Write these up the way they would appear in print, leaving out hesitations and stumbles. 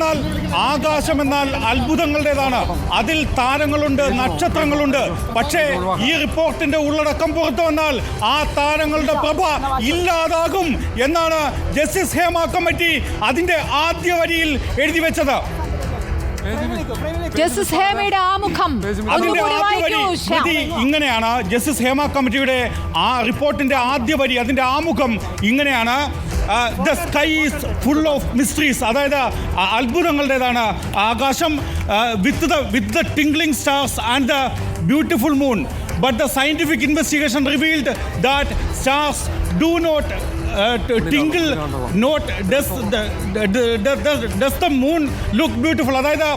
എന്നാൽ ആകാശം എന്നാൽ അത്ഭുതങ്ങളുടേതാണ്. അതിൽ താരങ്ങളുണ്ട്, നക്ഷത്രങ്ങളുണ്ട്. പക്ഷേ ഈ റിപ്പോർട്ടിന്റെ ഉള്ളടക്കം പുറത്തു വന്നാൽ ആ താരങ്ങളുടെ പ്രഭ ഇല്ലാതാകും എന്നാണ് ജസ്റ്റിസ് ഹേമ കമ്മിറ്റി അതിന്റെ ആദ്യ വരിയിൽ എഴുതി വെച്ചത്. ജസ്റ്റിസ് ഹേമയുടെ ആമുഖം ഇങ്ങനെയാണ്. ജസ്റ്റിസ് ഹേമ കമ്മിറ്റിയുടെ ആ റിപ്പോർട്ടിന്റെ ആദ്യ വരി, അതിന്റെ ആമുഖം ഇങ്ങനെയാണ്: the sky is full of mysteries. അതായത് അത്ഭുതങ്ങളുടേതാണ് ആകാശം. With the tingling stars and the beautiful moon. But the scientific investigation revealed that stars do not tingle, not does the moon look beautiful. അതായത്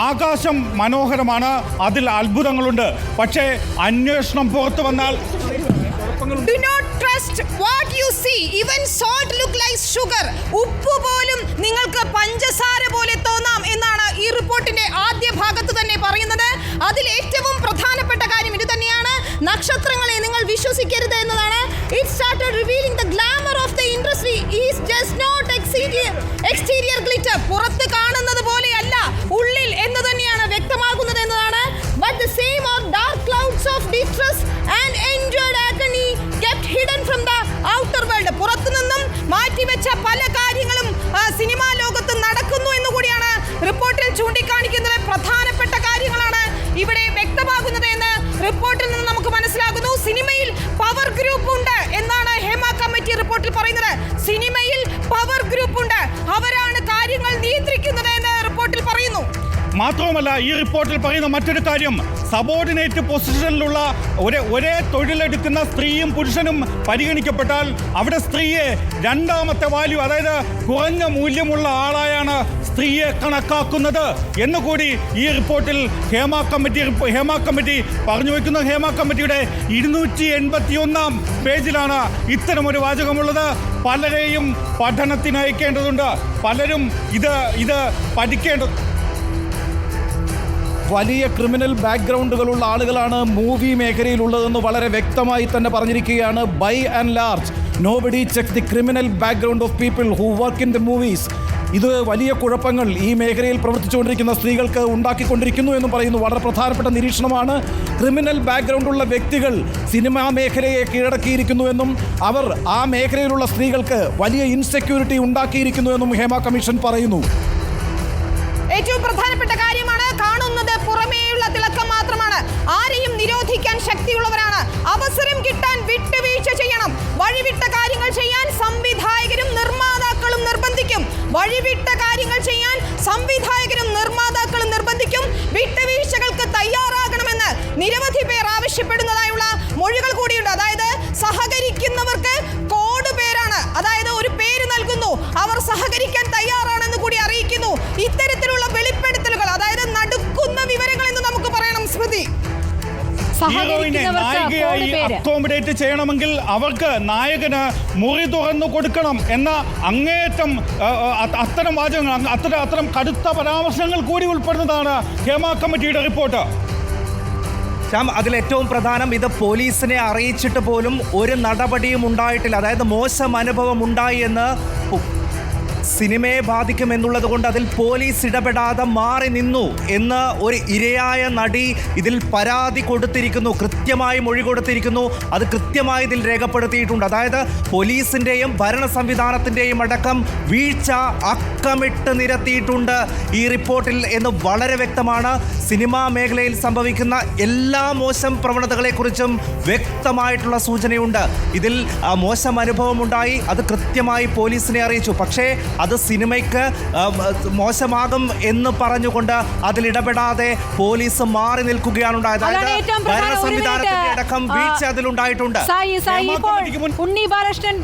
ആകാശം മനോഹരമാണ്, അതിൽ അത്ഭുതങ്ങളുണ്ട്. പക്ഷേ അന്വേഷണം പുറത്തു വന്നാൽ Do not trust what you see. Even salt look like sugar. ഉപ്പ് പോലും നിങ്ങൾക്ക് പഞ്ചസാര പോലെ തോന്നാം എന്നാണ് ഈ റിപ്പോർട്ടിന്റെ ആദ്യ ഭാഗത്ത് തന്നെ പറയുന്നത്. അതിൽ ഏറ്റവും പ്രധാനപ്പെട്ട കാര്യം ഇത് തന്നെയാണ്: നക്ഷത്രങ്ങളെ നിങ്ങൾ വിശ്വസിക്കരുത് എന്നതാണ്. It started revealing the glamour of the industry is just not exterior glitter. പുറത്ത് കാണുന്നത് പോലെയല്ല ഉള്ളിൽ എന്ന് തന്നെയാണ് വ്യക്തമാകുന്നത് എന്നതാണ്. But the same are dark clouds of distress and endured agony kept hidden from the outer world. പുറത്തു നിന്നും മാറ്റിവെച്ച പല കാര്യങ്ങളും സിനിമാ ലോകത്ത് നടക്കുന്നു എന്ന് കൂടിയാണ് റിപ്പോർട്ടിൽ ചൂണ്ടിക്കാണിക്കുന്നത്. പ്രധാനപ്പെട്ട കാര്യങ്ങളാണ് ഇവിടെ വ്യക്തമാകുന്നത് എന്ന് റിപ്പോർട്ടിൽ നിന്ന് നമുക്ക് മനസ്സിലാകുന്നു. സിനിമയിൽ പവർ ഗ്രൂപ്പ് ഉണ്ട് എന്നാണ് ഹേമ കമ്മിറ്റി റിപ്പോർട്ടിൽ പറയുന്നത്. സിനിമയിൽ പവർ ഗ്രൂപ്പ് ഉണ്ട്, അവരാണ് കാര്യങ്ങൾ നിയന്ത്രിക്കുന്നത് എന്ന് റിപ്പോർട്ടിൽ പറയുന്നു. മാത്രവുമല്ല, ഈ റിപ്പോർട്ടിൽ പറയുന്ന മറ്റൊരു കാര്യം: സബോർഡിനേറ്റ് പൊസിഷനിലുള്ള ഒരേ തൊഴിലെടുക്കുന്ന സ്ത്രീയും പുരുഷനും പരിഗണിക്കപ്പെട്ടാൽ അവിടെ സ്ത്രീയെ രണ്ടാമത്തെ വാല്യൂ, അതായത് കുറഞ്ഞ മൂല്യമുള്ള ആളായാണ് സ്ത്രീയെ കണക്കാക്കുന്നത് എന്നുകൂടി ഈ റിപ്പോർട്ടിൽ ഹേമ കമ്മിറ്റി പറഞ്ഞു വയ്ക്കുന്നു. ഹേമ കമ്മിറ്റിയുടെ 281 പേജിലാണ് ഇത്തരമൊരു വാചകമുള്ളത്. പലരെയും പഠനത്തിന് അയക്കേണ്ടതുണ്ട്, പലരും ഇത് പഠിക്കേണ്ടത്. വലിയ ക്രിമിനൽ ബാക്ക്ഗ്രൗണ്ടുകളുള്ള ആളുകളാണ് മൂവി മേഖലയിലുള്ളതെന്ന് വളരെ വ്യക്തമായി തന്നെ പറഞ്ഞിരിക്കുകയാണ്. By and large nobody check the criminal background of people who work in the movies. ഇത് വലിയ കുഴപ്പങ്ങൾ ഈ മേഖലയിൽ പ്രവർത്തിച്ചുകൊണ്ടിരിക്കുന്ന സ്ത്രീകൾക്ക് ഉണ്ടാക്കിക്കൊണ്ടിരിക്കുന്നു എന്ന് പറയുന്നു. വളരെ പ്രധാനപ്പെട്ട നിരീക്ഷണമാണ്. ക്രിമിനൽ ബാക്ക്ഗ്രൗണ്ടുള്ള വ്യക്തികൾ സിനിമാ മേഖലയെ കീഴടക്കിയിരിക്കുന്നുവെന്നും അവർ ആ മേഖലയിലുള്ള സ്ത്രീകൾക്ക് വലിയ ഇൻസെക്യൂരിറ്റി ഉണ്ടാക്കിയിരിക്കുന്നുവെന്നും ഹേമ കമ്മീഷൻ പറയുന്നു. ഏറ്റവും പ്രധാനപ്പെട്ട കാര്യമാണ്, കാണുന്നത് പുറമേയുള്ള തിളക്കം മാത്രമാണ്. ആരെയും നിരോധിക്കാൻ ശക്തിയുള്ളവരാണ്. അവസരം കിട്ടാൻ വിട്ടുവീഴ്ച ചെയ്യണം. വഴിവിട്ട കാര്യങ്ങൾ ചെയ്യാൻ സംവിധായകരും നിർമ്മാതാക്കളും നിർബന്ധിക്കും. വഴിവിട്ട കാര്യങ്ങൾ ചെയ്യാൻ സംവിധായകരും നിർമ്മാതാക്കളും നിർബന്ധിക്കും. വിട്ടുവീഴ്ചകൾക്ക് തയ്യാറാകണമെന്ന് നിരവധി പേർ ആവശ്യപ്പെടുന്നതായുള്ള മൊഴികൾ കൂടിയുണ്ട്. അതായത് സഹകരിക്കുന്നവർക്ക് കോഡ് പേരാണ്, അതായത് ഒരു പേര് നൽകുന്നു, അവർ സഹകരിക്കാൻ തയ്യാറാണെന്ന് കൂടി അറിയിക്കുന്നു. ഇത്തരത്തിലുള്ള വെളിപ്പെടുത്തലുകൾ, അതായത് നടുക്കുന്ന വിവരങ്ങൾ എന്ന് നമുക്ക് പറയണം. സ്മൃതി, നായികയായി അക്കോമഡേറ്റ് ചെയ്യണമെങ്കിൽ അവർക്ക് നായകന് മുറി തുറന്നു കൊടുക്കണം എന്ന അങ്ങേയറ്റം അത്തരം വാചകങ്ങൾ, അത്തരം കടുത്ത പരാമർശങ്ങൾ കൂടി ഉൾപ്പെടുന്നതാണ് ഹേമ കമ്മിറ്റിയുടെ റിപ്പോർട്ട്. അതിലേറ്റവും പ്രധാനം, ഇത് പോലീസിനെ അറിയിച്ചിട്ട് പോലും ഒരു നടപടിയും ഉണ്ടായിട്ടില്ല. അതായത് മോശം അനുഭവം ഉണ്ടായി എന്ന് സിനിമയെ ബാധിക്കുമെന്നുള്ളത് കൊണ്ട് അതിൽ പോലീസ് ഇടപെടാതെ മാറി നിന്നു എന്ന് ഒരു ഇരയായ നടി ഇതിൽ പരാതി കൊടുത്തിരിക്കുന്നു, കൃത്യമായി മൊഴി കൊടുത്തിരിക്കുന്നു. അത് കൃത്യമായി ഇതിൽ രേഖപ്പെടുത്തിയിട്ടുണ്ട്. അതായത് പോലീസിൻ്റെയും ഭരണ സംവിധാനത്തിൻ്റെയും അടക്കം വീഴ്ച അക്കമിട്ട് നിരത്തിയിട്ടുണ്ട് ഈ റിപ്പോർട്ടിൽ എന്ന് വളരെ വ്യക്തമാണ്. സിനിമാ മേഖലയിൽ സംഭവിക്കുന്ന എല്ലാ മോശം പ്രവണതകളെക്കുറിച്ചും വ്യക്തമായിട്ടുള്ള സൂചനയുണ്ട്. ഇതിൽ മോശം അനുഭവമുണ്ടായി, അത് കൃത്യമായി പോലീസിനെ അറിയിച്ചു. പക്ഷേ അത് സിനിമയ്ക്ക് മോശമാകും എന്ന് പറഞ്ഞുകൊണ്ട് അതിലിടപെടാതെ പോലീസ് മാറി നിൽക്കുകയാണ് ഉണ്ടായത്. ഭരണ സംവിധാനത്തിന്റെ അടക്കം വീഴ്ച അതിലുണ്ടായിട്ടുണ്ട്. ഉണ്ണി ബാലകൃഷ്ണൻ